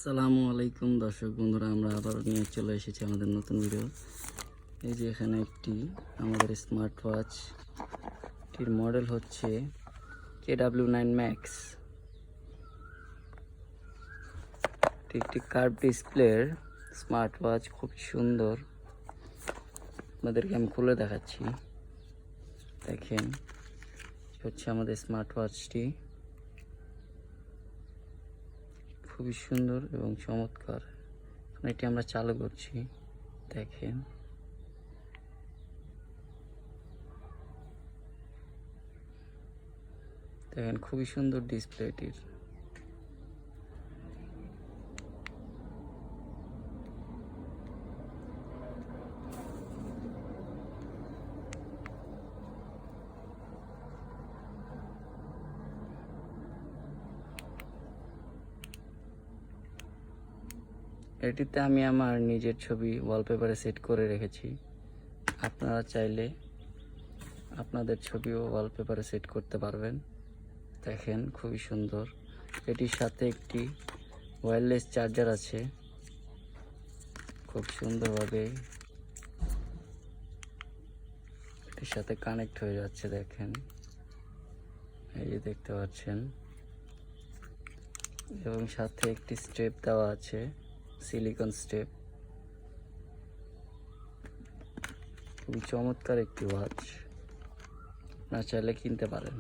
আসসালামু আলাইকুম দর্শক বন্ধুরা, আমরা আবার নিয়ে চলে এসেছি আমাদের নতুন ভিডিও। এই যে এখানে একটি আমাদের স্মার্ট ওয়াচটির মডেল হচ্ছে KW9 ম্যাক্স। একটি কার্ভ ডিসপ্লের স্মার্ট ওয়াচ, খুব সুন্দর। আপনাদেরকে আমি খুলে দেখাচ্ছি, দেখেন হচ্ছে আমাদের স্মার্ট ওয়াচটি। খুবই সুন্দর এবং চমৎকার। এটি আমরা চালু করছি, দেখেন খুবই সুন্দর ডিসপ্লেটির। এটিতে আমি আমার নিজের ছবি ওয়ালপেপারে সেট করে রেখেছি। আপনারা চাইলে আপনাদের ছবিও ওয়ালপেপারে সেট করতে পারবেন। দেখেন খুবই সুন্দর। এটির সাথে একটি ওয়্যারলেস চার্জার আছে, খুব সুন্দরভাবে এটির সাথে কানেক্ট হয়ে যাচ্ছে। দেখেন, এই যে দেখতে পাচ্ছেন, এবং সাথে একটি স্ট্রেপ দেওয়া আছে, সিলিকন স্টেপ। খুবই চমৎকার একটি ওয়াচ, আপনারা চাইলে কিনতে পারেন।